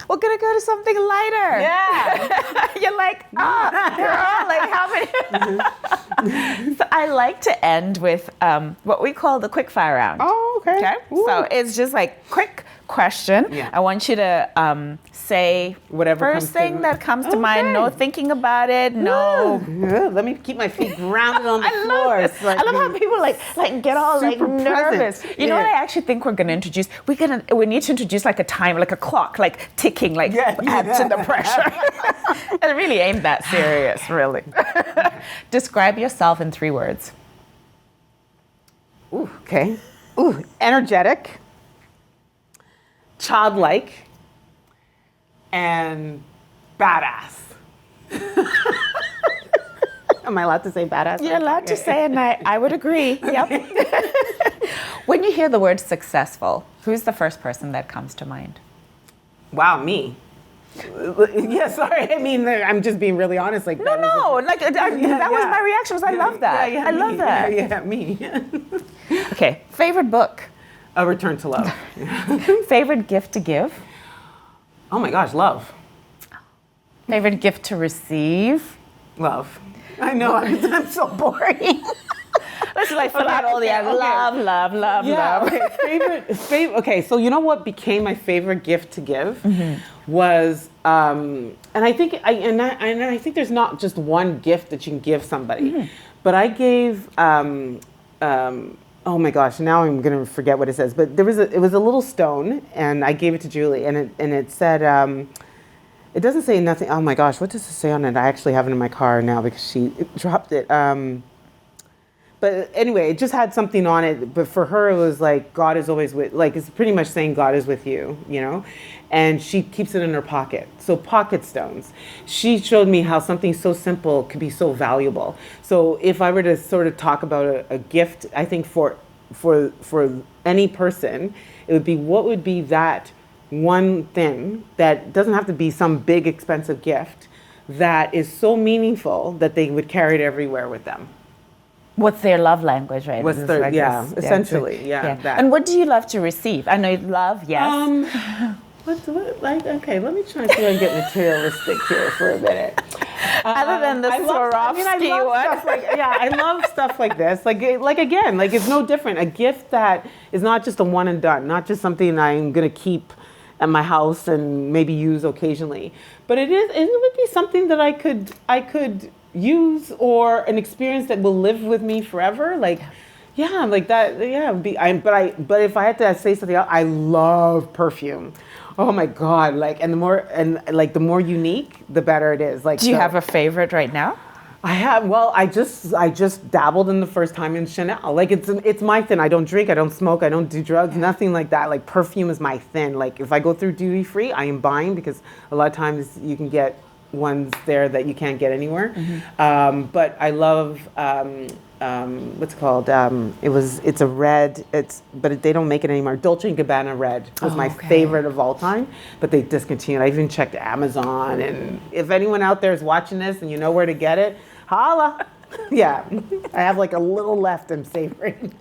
we're going to go to something lighter. Yeah. You're like, girl, like how many? So I like to end with what we call the quick fire round. Oh, okay. Okay. Ooh. So it's just like quick question. Yeah. I want you to say Whatever first comes thing to- that comes to mind. No thinking about it. No. Yeah, let me keep my feet grounded on the I floor. love it. It's like I love how people like get all like super nervous. present. You know Yeah. what I actually think we're gonna introduce? We need to introduce like a time, like a clock, like ticking, like add to the pressure. It really ain't that serious, really. Describe yourself in 3 words. Ooh, okay. Ooh, energetic, childlike, and badass. Am I allowed to say badass? You're allowed to say, and I would agree. Yep. When you hear the word successful, who's the first person that comes to mind? Wow, me. Yeah, sorry. I mean, I'm just being really honest. Like No, like that was my reaction. Was I love that. I love that. Yeah, me. Okay, favorite book, A Return to Love. favorite gift to give, Oh my gosh, love. favorite gift to receive. Love. I know, I'm so boring. Let's like fill out all the okay. love. Okay, favorite. Okay, so you know what became my favorite gift to give was, and I think I think there's not just one gift that you can give somebody, but I gave. Oh my gosh! Now I'm gonna forget what it says. But it was a little stone, and I gave it to Julie, and it said. It doesn't say nothing. Oh my gosh! What does it say on it? I actually have it in my car now because she dropped it. But anyway, it just had something on it. But for her, it was like, God is always with, like, it's pretty much saying God is with you, you know? And she keeps it in her pocket. So pocket stones. She showed me how something so simple could be so valuable. So if I were to sort of talk about a gift, I think for any person, it would be, what would be that one thing that doesn't have to be some big expensive gift that is so meaningful that they would carry it everywhere with them. What's their love language, right? What's It's their, like yeah, this- essentially, yeah. That. And what do you love to receive? I know you love, yes. Okay, let me try and see if I can get materialistic here for a minute. Other than the Swarovski one. I love stuff like this. Like again, like it's no different. A gift that is not just a one and done, not just something I'm gonna keep at my house and maybe use occasionally, but it would be something that I could use, or an experience that will live with me forever. Like, yeah, like that. Yeah, but if I had to say something else, I love perfume. Oh my God! Like, and the more unique, the better it is. Like, Do you have a favorite right now? I have. Well, I just dabbled in the first time in Chanel. Like, it's my thing. I don't drink. I don't smoke. I don't do drugs. Nothing like that. Like, perfume is my thing. Like, if I go through duty free, I am buying, because a lot of times you can get ones there that you can't get anywhere. But I love what's it called? It's a red. But they don't make it anymore. Dolce & Gabbana red was my favorite of all time, but they discontinued. I even checked Amazon, and if anyone out there is watching this and you know where to get it, holla. Yeah, I have like a little left. I'm savoring.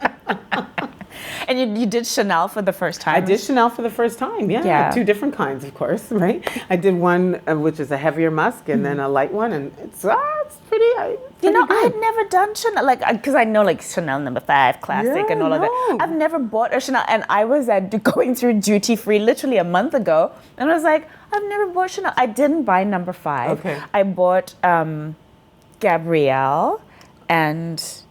And you did Chanel for the first time? I did Chanel for the first time, yeah. 2 different kinds, of course, right? I did one which is a heavier musk, and then a light one, and it's pretty You know, good. I'd never done Chanel, like, because I know like Chanel No. 5 Classic and all of that. I've never bought a Chanel, and I was going through duty free literally a month ago, and I was like, I've never bought Chanel. I didn't buy No. 5. Okay. I bought Gabrielle, and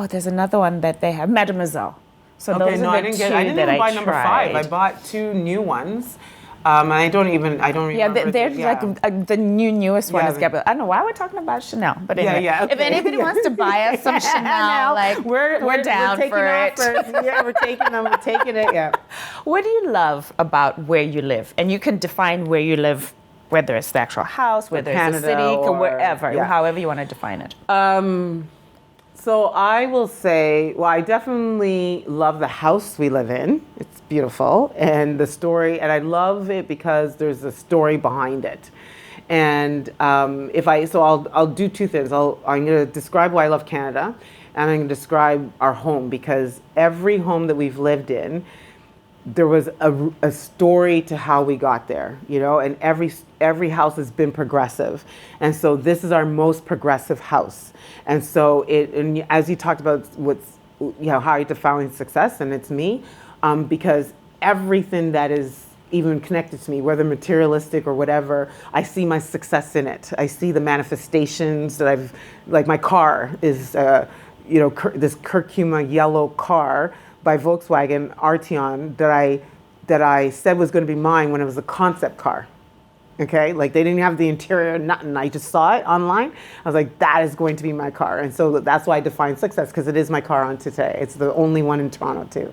there's another one that they have, Mademoiselle. So those are the two I didn't that even buy I number tried. 5. I bought 2 new ones. I don't remember. Yeah, like the newest one is Gabrielle. I don't know why we're talking about Chanel, but anyway, okay. if anybody wants to buy us some Chanel, like we're down for it. Yeah, we're taking them. We're taking it. Yeah. What do you love about where you live? And you can define where you live, whether it's the actual house, whether it's Canada, a city, or wherever, yeah. however you want to define it. So I will say, well, I definitely love the house we live in. It's beautiful, and the story, and I love it because there's a story behind it. And I'll do 2 things. I'm going to describe why I love Canada, and I'm going to describe our home, because every home that we've lived in, there was a story to how we got there, you know, and every house has been progressive. And so this is our most progressive house. And so and as you talked about what's, you know, how you define success, and it's me, because everything that is even connected to me, whether materialistic or whatever, I see my success in it. I see the manifestations that like my car is, you know, this curcuma yellow car by Volkswagen Arteon that I said was going to be mine when it was a concept car. Okay, like they didn't have the interior, nothing. I just saw it online. I was like, that is going to be my car. And so that's why I define success, because it is my car on today. It's the only one in Toronto too.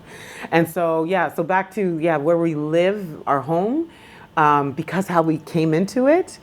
And so, yeah, so back to, where we live, our home, because how we came into it.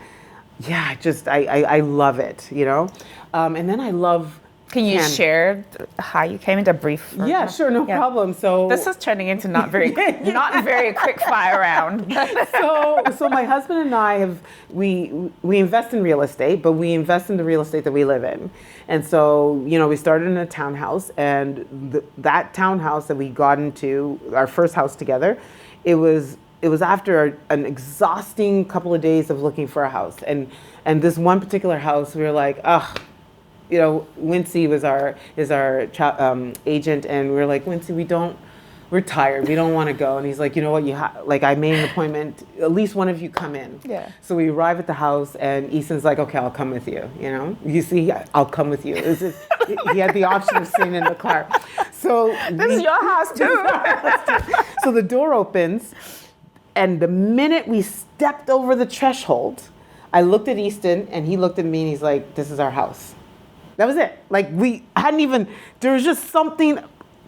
Yeah, I love it, you know? And then I love, can you share how you came into brief? Yeah, sure, no problem. So this is turning into not very quick fire round. so my husband and I we invest in real estate, but we invest in the real estate that we live in. And so, you know, we started in a townhouse, and that townhouse that we got into, our first house together, it was after an exhausting couple of days of looking for a house. And this one particular house, we were like, ugh. You know, Wincy is our agent, and we're like, Wincy, we're tired, we don't want to go. And he's like, you know what, like I made an appointment, at least one of you come in. Yeah. So we arrive at the house, and Easton's like, okay, I'll come with you, you know? You see, I'll come with you. He had the option of staying in the car. So this is your house too. So the door opens, and the minute we stepped over the threshold, I looked at Easton, and he looked at me, and he's like, this is our house. That was it. Like there was just something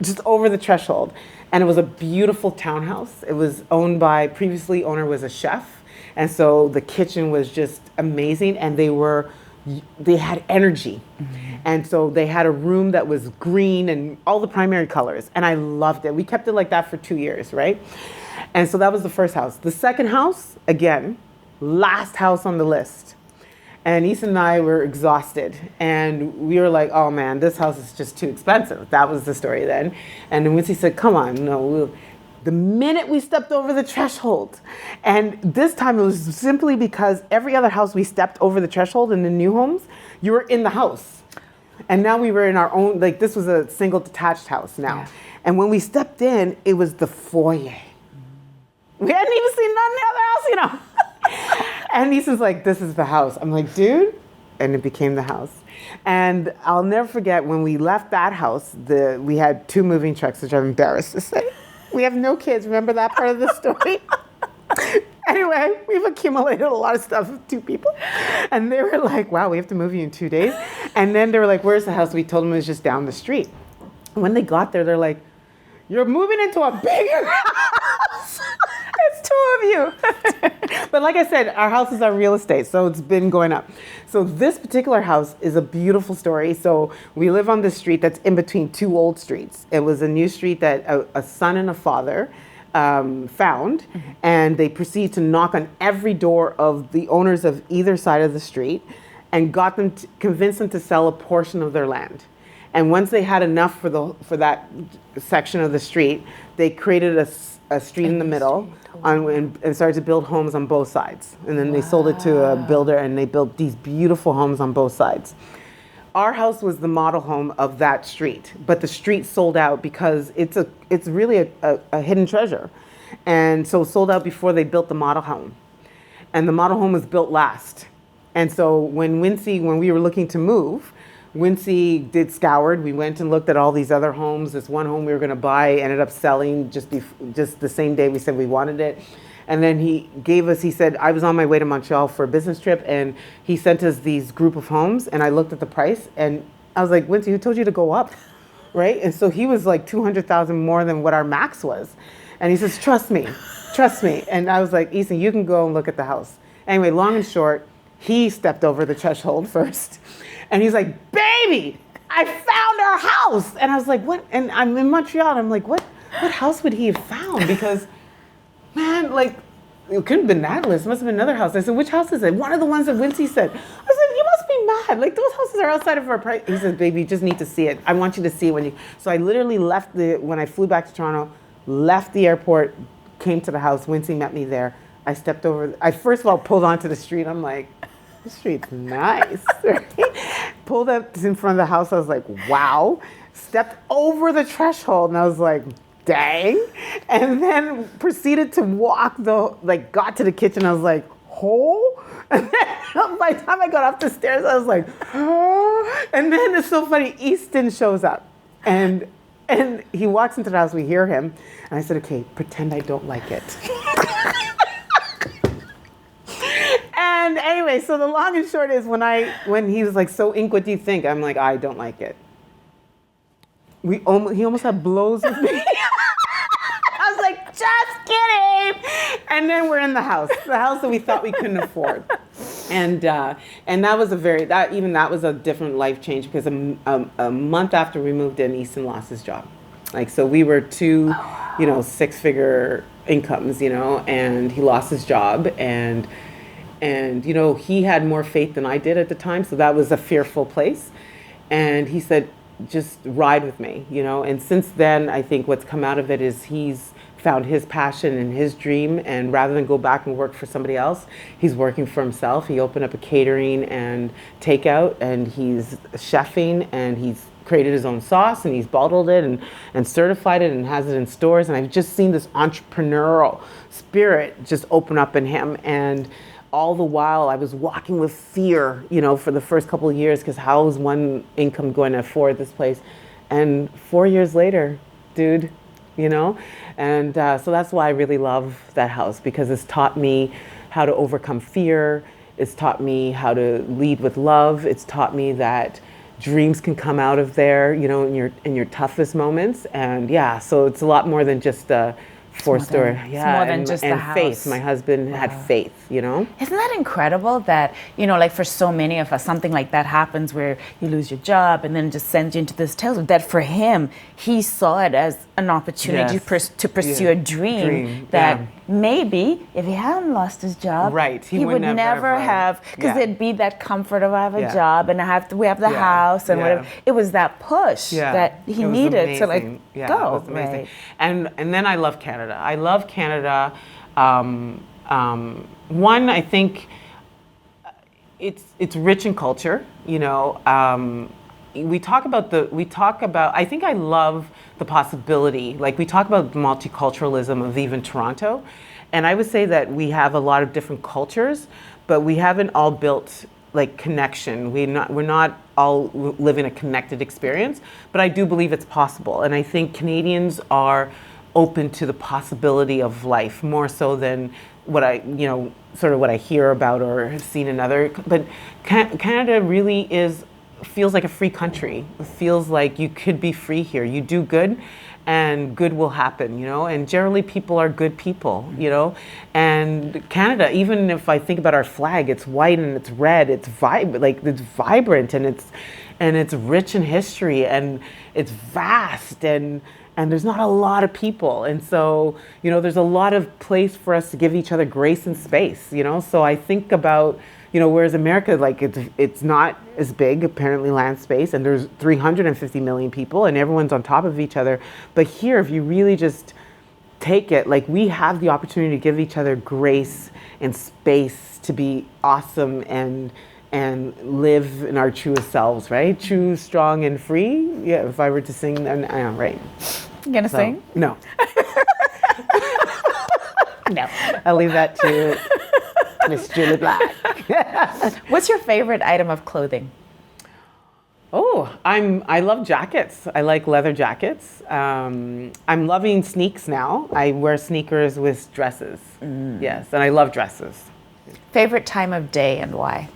just over the threshold. And it was a beautiful townhouse. It was owned by, previously owner was a chef. And so the kitchen was just amazing, and they had energy. Mm-hmm. And so they had a room that was green and all the primary colors. And I loved it. We kept it like that for 2 years, right? And so that was the first house. The second house, again, last house on the list. And Easton and I were exhausted, and we were like, oh man, this house is just too expensive. That was the story then. And then Wincy said, come on, no. The minute we stepped over the threshold, and this time it was simply because every other house we stepped over the threshold in the new homes, you were in the house. And now we were in our own, like this was a single detached house now. Yeah. And when we stepped in, it was the foyer. We hadn't even seen none in the other house, you know. And Easton's like, this is the house. I'm like, dude. And it became the house. And I'll never forget when we left that house, we had 2 moving trucks, which I'm embarrassed to say. We have no kids. Remember that part of the story? Anyway, we've accumulated a lot of stuff with 2 people. And they were like, wow, we have to move you in 2 days. And then they were like, where's the house? We told them it was just down the street. And when they got there, they're like, you're moving into a bigger house. It's 2 of you. But like I said, our house is our real estate, so it's been going up. So this particular house is a beautiful story. So we live on this street that's in between 2 old streets. It was a new street that a son and a father found, mm-hmm. and they proceeded to knock on every door of the owners of either side of the street and got them convinced them to sell a portion of their land. And once they had enough for that section of the street, they created a street in the middle and started to build homes on both sides. And then they sold it to a builder, and they built these beautiful homes on both sides. Our house was the model home of that street, but the street sold out because it's really a hidden treasure. And so sold out before they built the model home. And the model home was built last. And so when we were looking to move, Wincy did scoured. We went and looked at all these other homes. This one home we were going to buy ended up selling just the same day we said we wanted it. And then he said, I was on my way to Montreal for a business trip, and he sent us these group of homes, and I looked at the price, and I was like, Wincy, who told you to go up? Right? And so he was like 200,000 more than what our max was. And he says, trust me. And I was like, Easton, you can go and look at the house. Anyway, long and short, he stepped over the threshold first. And he's like, baby, I found our house. And I was like, what? And I'm in Montreal, and I'm like, what house would he have found? Because, man, like, it couldn't have been that list. It must have been another house. I said, which house is it? One of the ones that Wincy said. I said, you must be mad. Like, those houses are outside of our price. He said, baby, you just need to see it. I want you to see it So I literally when I flew back to Toronto, left the airport, came to the house. Wincy met me there. I stepped over. I first of all pulled onto the street. I'm like, the street's nice. Pulled up in front of the house. I was like, wow. Stepped over the threshold, and I was like, dang. And then proceeded to walk got to the kitchen. I was like, oh. And then by the time I got up the stairs, I was like, oh. And then it's so funny. Easton shows up, and he walks into the house. We hear him, and I said, okay, pretend I don't like it. And anyway, so the long and short is when he was like, so Ink, what do you think? I'm like, I don't like it. He almost had blows with me. I was like, just kidding. And then we're in the house that we thought we couldn't afford. And that was that was a different life change, because a month after we moved in, Easton lost his job. Like, so we were two, 6-figure incomes, and he lost his job, and he had more faith than I did at the time. So that was a fearful place. And he said, just ride with me, and since then, I think what's come out of it is he's found his passion and his dream, and rather than go back and work for somebody else, he's working for himself. He opened up a catering and takeout, and he's chefing, and he's created his own sauce, and he's bottled it and certified it and has it in stores. And I've just seen this entrepreneurial spirit just open up in him. And all the while I was walking with fear, for the first couple of years, because how is one income going to afford this place? And 4 years later, dude, and so that's why I really love that house, because it's taught me how to overcome fear. It's taught me how to lead with love. It's taught me that dreams can come out of there, in your toughest moments. And yeah, so it's a lot more than just a four-story. Yeah, more than just the house. Faith. My husband had faith, Isn't that incredible that, like for so many of us, something like that happens where you lose your job and then it just sends you into this tailspin. That for him, he saw it as an opportunity to pursue a dream that maybe if he hadn't lost his job, he would never have, because it'd be that comfort of I have a job and we have the house and whatever. It was that push that he needed to go. It was amazing. Right. And then I love Canada. I love Canada. One, I think it's rich in culture. We talk about. I think I love the possibility. Like, we talk about the multiculturalism of even Toronto, and I would say that we have a lot of different cultures, but we haven't all built like connection. We're not all living a connected experience, but I do believe it's possible, and I think Canadians are open to the possibility of life more so than what I hear about or have seen in other. But Canada really feels like a free country. It feels like you could be free here. You do good, and good will happen, and generally people are good people, and Canada, even if I think about our flag, it's white and it's red, it's vibrant, and it's rich in history, and it's vast, and there's not a lot of people, and so there's a lot of place for us to give each other grace and space, so I think about whereas America, like, it's not as big, apparently, land space, and there's 350 million people, and everyone's on top of each other. But here, if you really just take it, like, we have the opportunity to give each other grace and space to be awesome and live in our truest selves, right? True, strong, and free. Yeah, if I were to sing, right. You gonna sing? No. No. I'll leave that to Miss Jully Black. What's your favorite item of clothing? Oh, I love jackets. I like leather jackets. I'm loving sneaks now. I wear sneakers with dresses. Yes, and I love dresses. Favorite time of day and why?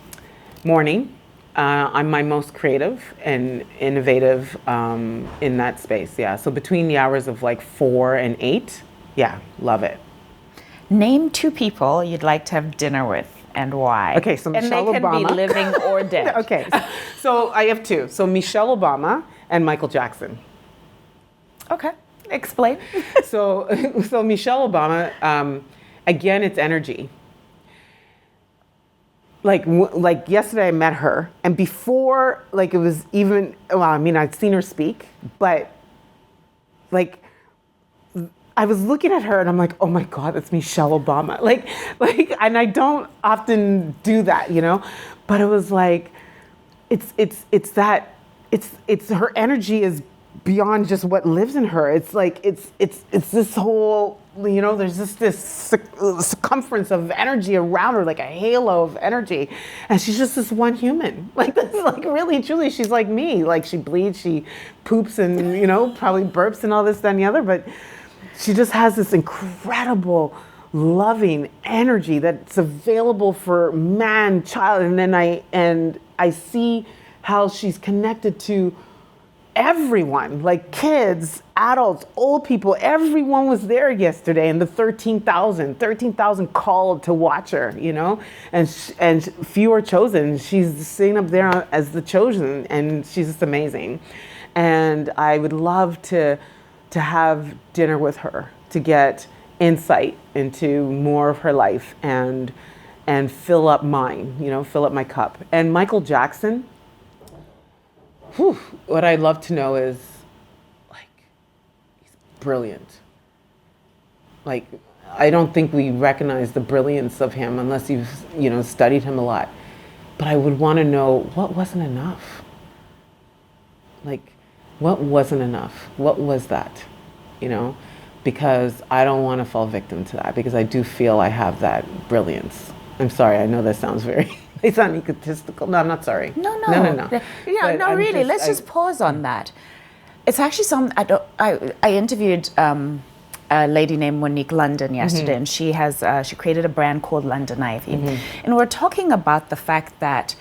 Morning. I'm my most creative and innovative in that space. Yeah, so between the hours of like 4 and 8. Yeah, love it. Name 2 people you'd like to have dinner with and why. Okay, so Michelle Obama. And they can be living or dead. Okay, so I have 2. So Michelle Obama and Michael Jackson. Okay, explain. So Michelle Obama, again, it's energy. Like yesterday I met her, and before, like, it was even, I'd seen her speak, but like, I was looking at her and I'm like, oh my God, that's Michelle Obama. Like, and I don't often do that, you know, but it was like, it's her energy is beyond just what lives in her. It's like, it's this whole, you know, there's just this circumference of energy around her, like a halo of energy. And she's just this one human. Like, this is like really, truly, she's like me. Like, she bleeds, she poops and, you know, probably burps and all this, that, and the other. But she just has this incredible, loving energy that's available for man, child. And then I see how she's connected to everyone, like kids, adults, old people. Everyone was there yesterday, and the 13,000 called to watch her, you know, and few are chosen. She's sitting up there as the chosen, and she's just amazing. And I would love to have dinner with her to get insight into more of her life and fill up mine, you know, fill up my cup. And Michael Jackson, whew, what I'd love to know is, like, he's brilliant. Like, I don't think we recognize the brilliance of him unless you've, you know, studied him a lot. But I would want to know what wasn't enough. Like, what wasn't enough? What was that? You know, because I don't want to fall victim to that, because I do feel I have that brilliance. I'm sorry, I know that sounds very, it sounds egotistical. No, I'm not sorry. No. Yeah, but no, really, let's just pause on that. It's actually something, I interviewed a lady named Monique London yesterday, and she created a brand called London Ivy. And we're talking about the fact that,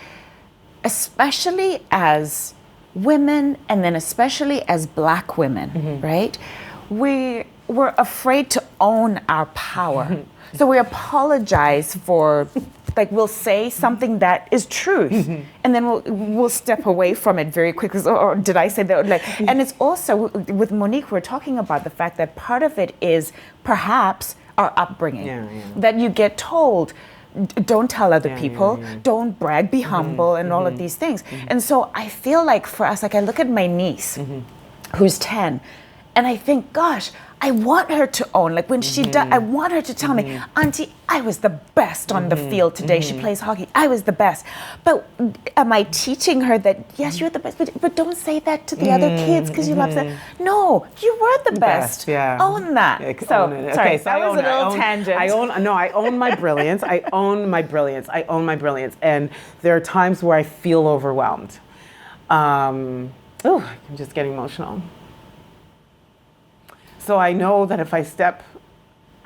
especially as women, and then especially as Black women, right? We're afraid to own our power. So we apologize for, like, we'll say something that is truth, and then we'll step away from it very quickly. Or did I say that? Like, and it's also, with Monique, we're talking about the fact that part of it is perhaps our upbringing, that you get told, don't tell other people, don't brag, be humble, and all of these things. And so I feel like for us, like, I look at my niece, who's 10, and I think, gosh, I want her to own, like, when she does, I want her to tell me, Auntie, I was the best on the field today. She plays hockey. I was the best. But am I teaching her that, yes, you're the best, but don't say that to the other kids because you love them? No, you were the best. Own that. Yeah, so, own it. sorry, Okay, so that was a little tangent. I own my brilliance. I own my brilliance. I own my brilliance. And there are times where I feel overwhelmed. I'm just getting emotional. So I know that if I step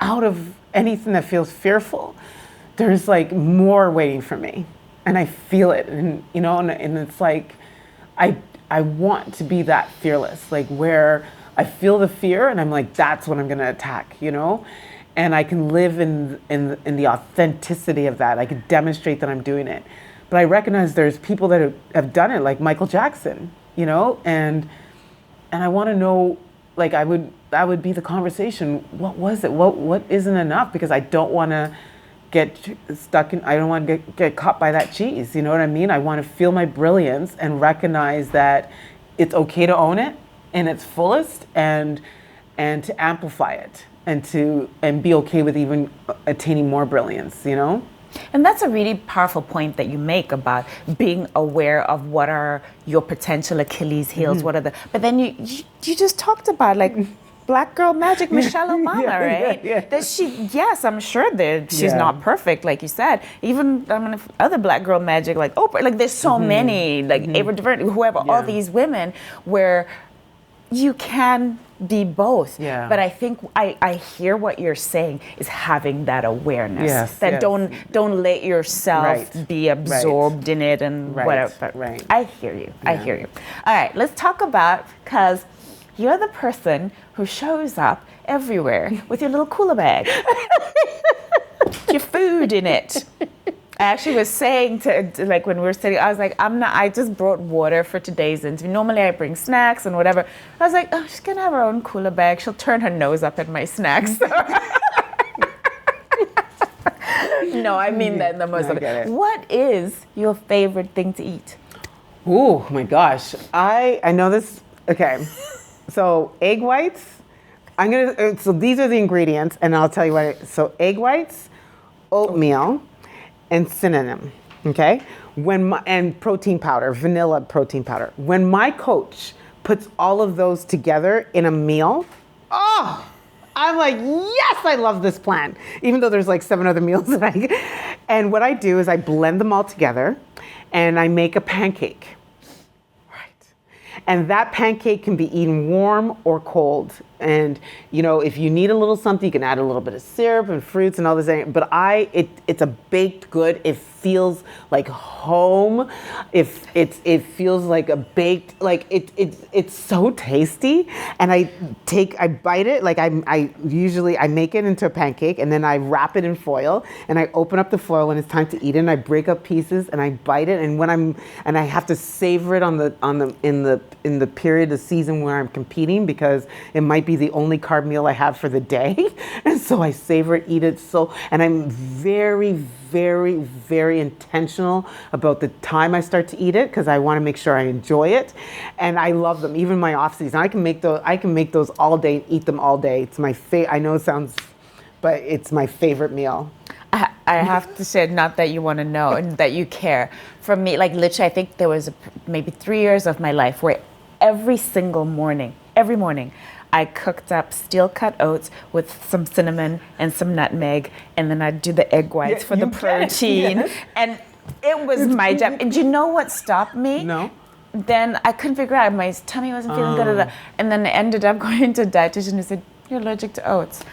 out of anything that feels fearful, there's like more waiting for me, and I feel it, and you know, and it's like, I want to be that fearless, like where I feel the fear, and I'm like, that's what I'm gonna attack, you know, and I can live in the authenticity of that. I can demonstrate that I'm doing it, but I recognize there's people that have done it, like Michael Jackson, you know, and I want to know, like, that would be the conversation. What was it? What isn't enough? Because I don't want to get stuck in, I don't want to get caught by that cheese. You know what I mean? I want to feel my brilliance and recognize that it's okay to own it in its fullest, and to amplify it, and be okay with even attaining more brilliance, you know? And that's a really powerful point that you make about being aware of what are your potential Achilles heels, but then you just talked about, like, Black girl magic, Michelle Obama, right? That yes, I'm sure that she's not perfect, like you said. Even, I mean, other Black girl magic, like Oprah, like there's so many, like Ava DuVernay, whoever, all these women where you can be both. But I think I hear what you're saying is having that awareness. Don't let yourself be absorbed in it and whatever. But I hear you. I hear you. All right, let's talk about, because you're the person who shows up everywhere with your little cooler bag. Your food in it. I actually was saying to, like, when we were sitting, I was like, I just brought water for today's interview. Normally I bring snacks and whatever. I was like, she's gonna have her own cooler bag. She'll turn her nose up at my snacks. No, I mean that in the most of it. What is your favorite thing to eat? Oh my gosh. I know this, okay. So egg whites, So these are the ingredients, and I'll tell you what. So egg whites, oatmeal, and cinnamon. Okay. And protein powder, vanilla protein powder. When my coach puts all of those together in a meal, I'm like, yes, I love this plan. Even though there's like 7 other meals and what I do is I blend them all together and I make a pancake. And that pancake can be eaten warm or cold. And, if you need a little something, you can add a little bit of syrup and fruits and all this. But it's a baked good. It feels like home. It feels like a baked, it's so tasty. And I bite it, I usually make it into a pancake and then I wrap it in foil and I open up the foil when it's time to eat it and I break up pieces and I bite it. And I have to savor it in the period of season where I'm competing because it might be the only carb meal I have for the day. And so I savor it, eat it. And I'm very, very, very intentional about the time I start to eat it because I want to make sure I enjoy it. And I love them, even my off season. I can make those all day and eat them all day. It's my I know it sounds, but it's my favorite meal. I have to say, not that you want to know and that you care. For me, literally, I think there was maybe 3 years of my life where every morning, I cooked up steel-cut oats with some cinnamon and some nutmeg, and then I'd do the egg whites for the protein. Yes. And it was my job. And do you know what stopped me? No. Then I couldn't figure out. My tummy wasn't feeling good. And then I ended up going to a dietitian who said, "You're allergic to oats."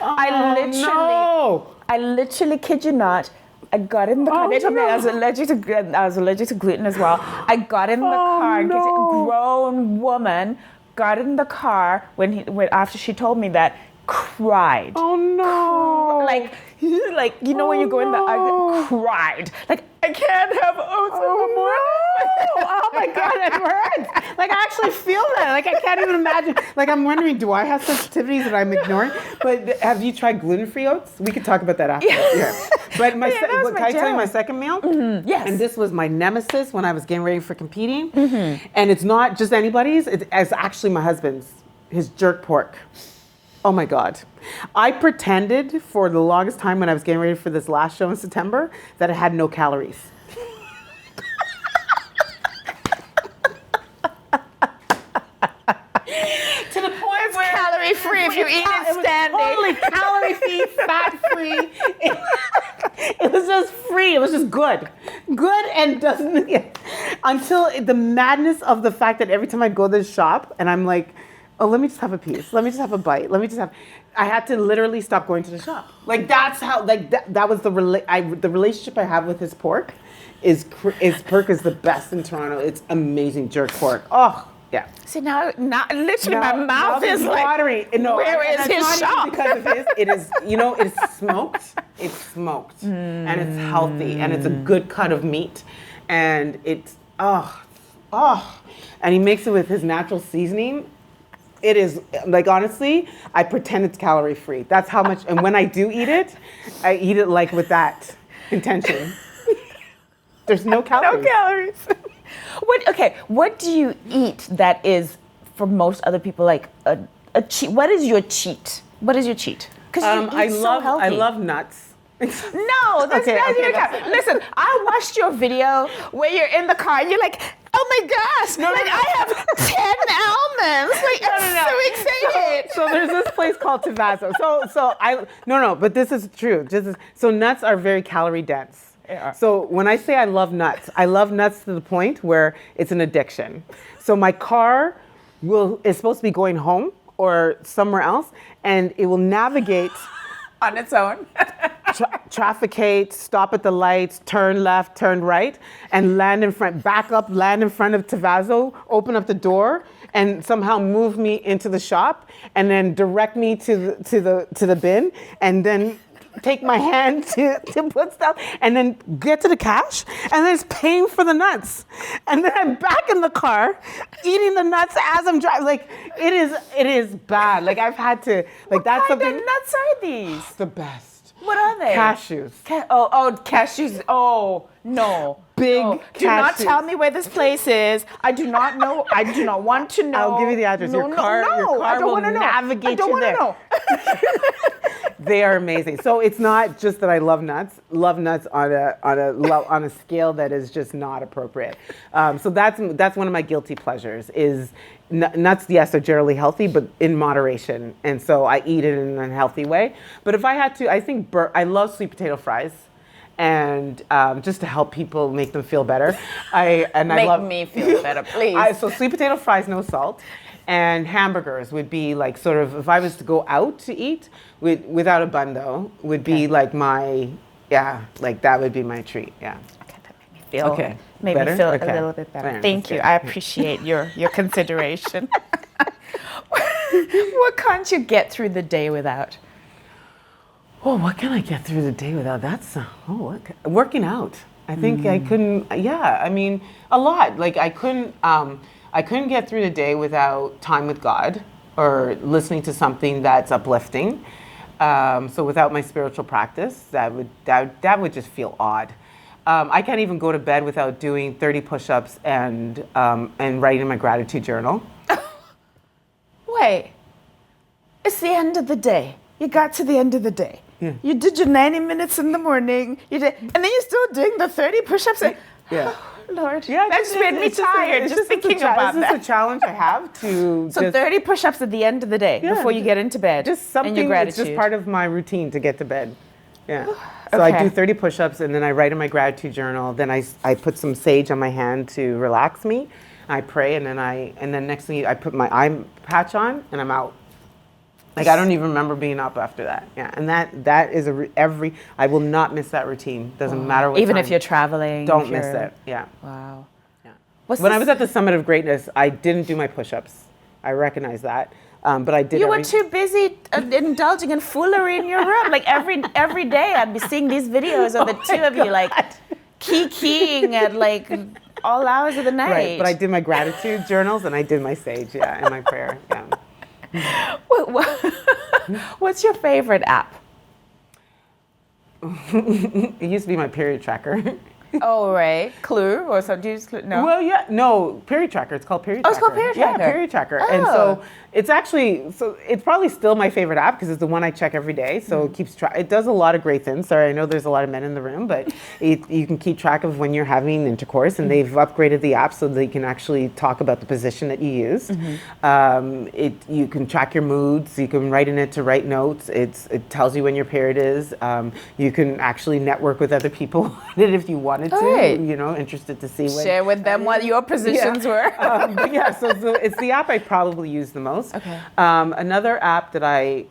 I literally kid you not. I got in the car. They told me I was allergic to gluten as well. I got in the car. And a grown woman got in the car when after she told me that, cried. Oh no! When you go in I cried. I can't have oats in the morning. Oh my God, it hurts. I actually feel that. I can't even imagine. I'm wondering, do I have sensitivities that I'm ignoring? But have you tried gluten-free oats? We could talk about that after. Yeah. But can I tell you my second meal? Mm-hmm. Yes. And this was my nemesis when I was getting ready for competing. Mm-hmm. And it's not just anybody's. It's actually my husband's. His jerk pork. Oh my God. I pretended for the longest time when I was getting ready for this last show in September that it had no calories. To the point where calorie free if you eat it standing. Totally calorie free, fat free. It was just free. It was just good. Good and doesn't until the madness of the fact that every time I go to the shop and I'm like, oh, let me just have a piece. Let me just have a bite. I had to literally stop going to the shop. That's how, that was the relationship I have with his pork is the best in Toronto. It's amazing jerk pork. Oh, yeah. See, now literally my mouth is watery. No, where is his shop? Because of his, it is, it's smoked. It's smoked. And it's healthy. And it's a good cut of meat. And it's, and he makes it with his natural seasoning. It is, honestly, I pretend it's calorie free. That's how much, and when I do eat it, I eat it with that intention. There's no calories. No calories. What do you eat that is, for most other people, a cheat? What is your cheat? Because you eat so healthy. I love nuts. No, that's not your count. Listen, I watched your video where you're in the car and you're like, oh my gosh, I have 10 almonds. I'm so excited. So there's this place called Tavazo. But this is true. So nuts are very calorie dense. Yeah. So when I say I love nuts to the point where it's an addiction. So my car is supposed to be going home or somewhere else, and it will navigate on its own. Trafficate, stop at the lights, turn left, turn right, and land in front of Tavazo, open up the door, and somehow move me into the shop, and then direct me to the bin, and then take my hand to put stuff, and then get to the cash, and then it's paying for the nuts. And then I'm back in the car, eating the nuts as I'm driving. It is bad. I've had to, what that's kind something. of nuts are these? The best. What are they? Cashews. Cashews. Oh, no. big Do not cashews. tell me where this place is. I do not know. I do not want to know. I'll give you the address. Your car I don't will want to know. navigate I don't you want to there. know. They are amazing. So it's not just that I love nuts on a scale that is just not appropriate. So that's one of my guilty pleasures. Is nuts? Yes, are generally healthy, but in moderation. And so I eat it in a healthy way. But if I had to, I think I love sweet potato fries. And just to help people make them feel better, I love me feel better, please. So sweet potato fries, no salt, and hamburgers would be like sort of if I was to go out to eat without a bun though would be like like that would be my treat. Yeah. Okay, that made me feel Better? a little bit better. Thank you. I appreciate your consideration. What can't you get through the day without? Oh, what can I get through the day without? Working out. I think I couldn't. Yeah, I mean, a lot. Like I couldn't get through the day without time with God or listening to something that's uplifting. So without my spiritual practice, that would just feel odd. I can't even go to bed without doing 30 push-ups and writing my gratitude journal. Wait, it's the end of the day. You got to the end of the day. Yeah. You did your 90 minutes in the morning. And then you're still doing the 30 push-ups. Yeah. Lord, that just made me tired just thinking about that. This is a challenge I have to. So 30 push-ups at the end of the day before you get into bed. Just something. Your gratitude. It's just part of my routine to get to bed. Yeah. So I do 30 push-ups and then I write in my gratitude journal. Then I put some sage on my hand to relax me. I pray and then next thing I put my eye patch on and I'm out. Like I don't even remember being up after that. Yeah, and that is I will not miss that routine. Doesn't matter what even time. if you're traveling. Don't miss it. Yeah. Wow. Yeah. When I was at the Summit of Greatness, I didn't do my push-ups. I recognize that, but I did. You were too busy indulging in foolery in your room. Like every day, I'd be seeing these videos of the two of you like keying at like all hours of the night. Right, but I did my gratitude journals and I did my sage. Yeah, and my prayer. Yeah. What's your favorite app? It used to be my period tracker. Oh, right. Clue or something? Do you just no? Well, yeah, no, period tracker. It's called period tracker. Oh, it's called period tracker. Yeah, period tracker. Oh. And so it's probably still my favorite app because it's the one I check every day. So it keeps track. It does a lot of great things. Sorry, I know there's a lot of men in the room, but you can keep track of when you're having intercourse, and they've upgraded the app so they can actually talk about the position that you used. You can track your moods. You can write in it to write notes. It tells you when your period is. You can actually network with other people if you wanted to. Right. Interested to see share with them what your positions were. So it's the app I probably use the most. Okay. Another app that I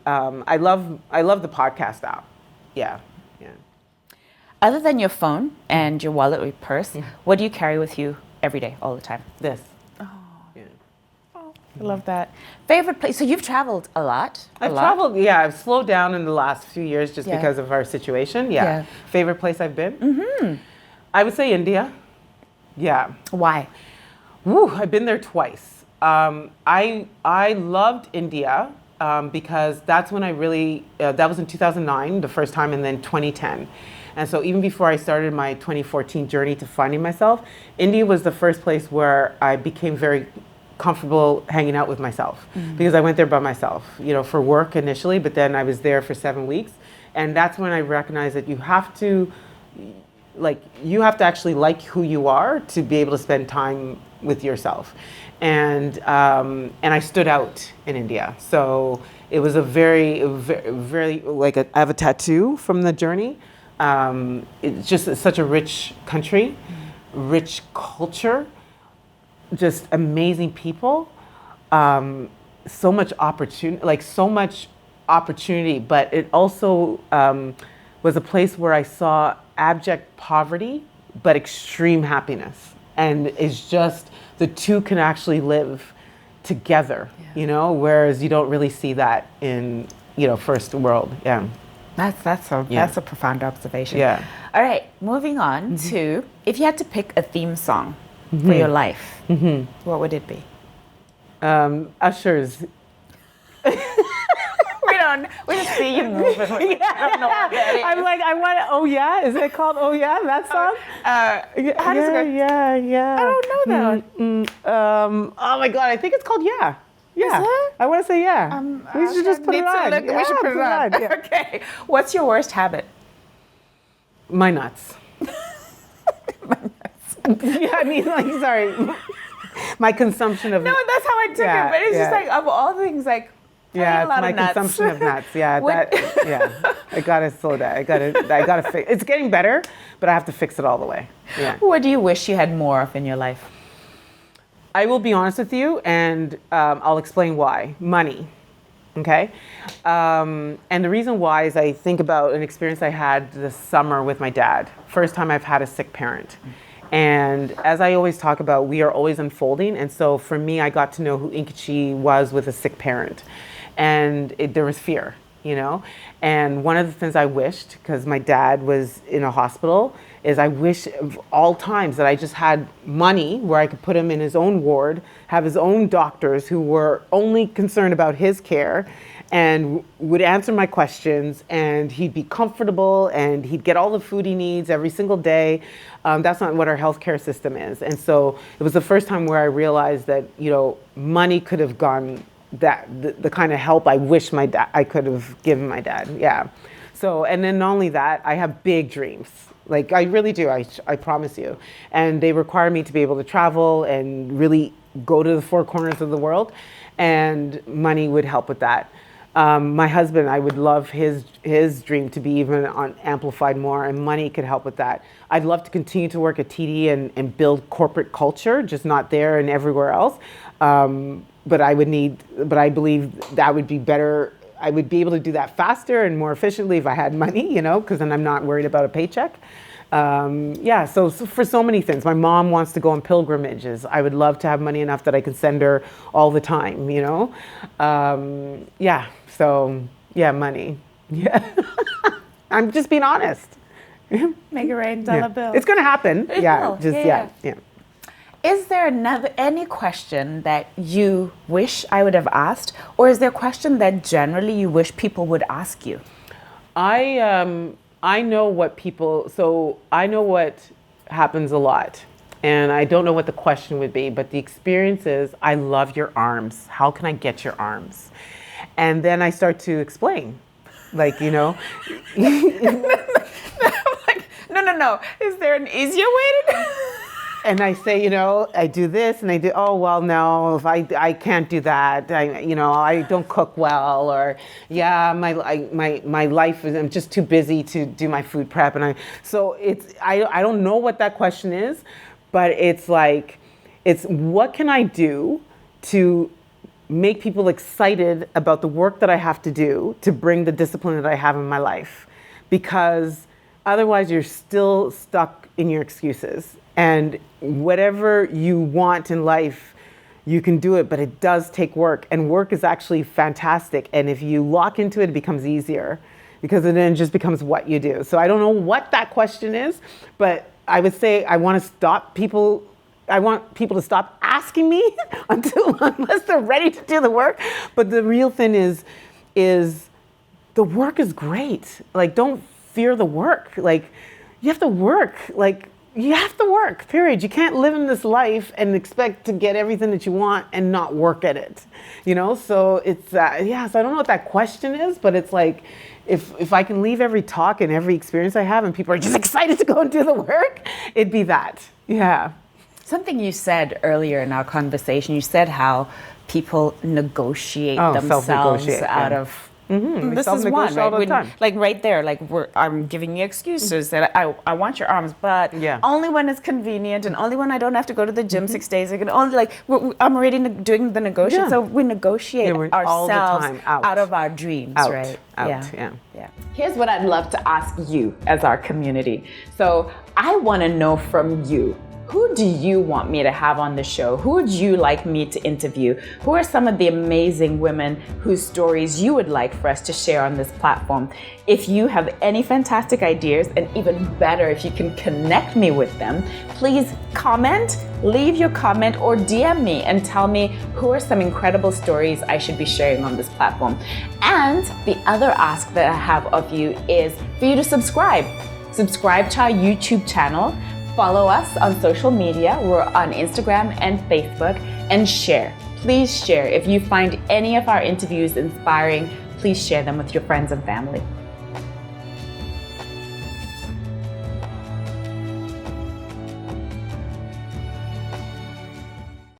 love the podcast app. Yeah. Other than your phone and your wallet or your purse, what do you carry with you every day, all the time? This. I love that. Favorite place? So you've traveled a lot. Traveled. Yeah, I've slowed down in the last few years just because of our situation. Yeah. Favorite place I've been? Mm-hmm. I would say India. Yeah. Why? I've been there twice. I loved India because that's when I really, that was in 2009, the first time, and then 2010. And so even before I started my 2014 journey to finding myself, India was the first place where I became very comfortable hanging out with myself because I went there by myself, for work initially, but then I was there for 7 weeks. And that's when I recognized that you have to actually like who you are to be able to spend time with yourself. And I stood out in India. So it was a very, I have a tattoo from the journey. It's just such a rich country, rich culture, just amazing people, so much opportunity, but it also was a place where I saw abject poverty, but extreme happiness. And it's just, the two can actually live together, whereas you don't really see that in, first world. Yeah. That's a profound observation. Yeah. All right, moving on to, if you had to pick a theme song for your life, what would it be? Usher's. We don't We just see you moving. I don't know what that is. I'm like, I want it. Oh yeah, is it called Oh Yeah? That song? How does it go? Yeah. I don't know that. Oh my God, I think it's called Yeah. Yeah. Is it? I want to say yeah. We should just put it on. We should put it on. Yeah. Okay. What's your worst habit? My nuts. Yeah, I mean, like, sorry. My consumption of No, that's how I took it. But it's just like, of all things, like, I eat a lot my of nuts. consumption of nuts. Yeah, I gotta slow that. I gotta fix. It's getting better, but I have to fix it all the way. Yeah. What do you wish you had more of in your life? I will be honest with you, and I'll explain why. Money. Okay? And the reason why is I think about an experience I had this summer with my dad. First time I've had a sick parent. And as I always talk about, we are always unfolding. And so for me, I got to know who Nkechi was with a sick parent. And there was fear, you know? And one of the things I wished, because my dad was in a hospital, is I wish of all times that I just had money where I could put him in his own ward, have his own doctors who were only concerned about his care and would answer my questions, and he'd be comfortable and he'd get all the food he needs every single day. That's not what our healthcare system is. And so it was the first time where I realized that, you know, money could have gone the kind of help I wish I could have given my dad. Yeah. So, and then not only that, I have big dreams. Like, I really do, I promise you. And they require me to be able to travel and really go to the four corners of the world. And money would help with that. My husband, I would love his dream to be even amplified more, and money could help with that. I'd love to continue to work at TD and build corporate culture, just not there and everywhere else. But I believe that would be better. I would be able to do that faster and more efficiently if I had money, you know, because then I'm not worried about a paycheck. So for so many things. My mom wants to go on pilgrimages. I would love to have money enough that I could send her all the time, you know? Money. Yeah. I'm just being honest. Make it rain, dollar bill. It's going to happen. It will. Yeah. Is there any question that you wish I would have asked, or is there a question that generally you wish people would ask you? I know what happens a lot, and I don't know what the question would be, but the experience is, I love your arms. How can I get your arms? And then I start to explain, like, you know. Like, no. Is there an easier way to do it? And I say, you know, I do this and I do, oh, well, no, if I can't do that. I don't cook well, or my life is, I'm just too busy to do my food prep. And I don't know what that question is, but it's like, it's what can I do to make people excited about the work that I have to do to bring the discipline that I have in my life? Because otherwise you're still stuck in your excuses. And whatever you want in life, you can do it, but it does take work. And work is actually fantastic. And if you lock into it, it becomes easier, because it then just becomes what you do. So I don't know what that question is, but I would say I want people to stop asking me unless they're ready to do the work. But the real thing is the work is great. Like, don't fear the work. Like, you have to work. Like, you have to work, period. You can't live in this life and expect to get everything that you want and not work at it, you know? So it's, so I don't know what that question is, but it's like, if I can leave every talk and every experience I have and people are just excited to go and do the work, it'd be that, yeah. Something you said earlier in our conversation, you said how people negotiate themselves out of. Mm-hmm. This is one, right? Like right there, like I'm giving you excuses that I want your arms, but only when it's convenient and only when I don't have to go to the gym 6 days. I can only I'm already doing the negotiation, so we negotiate ourselves all the time out of our dreams, right? Yeah. Here's what I'd love to ask you as our community. So I want to know from you, who do you want me to have on the show? Who would you like me to interview? Who are some of the amazing women whose stories you would like for us to share on this platform? If you have any fantastic ideas, and even better, if you can connect me with them, please comment, leave your comment, or DM me and tell me who are some incredible stories I should be sharing on this platform. And the other ask that I have of you is for you to subscribe. Subscribe to our YouTube channel. Follow us on social media. We're on Instagram and Facebook, and share. Please share. If you find any of our interviews inspiring, please share them with your friends and family.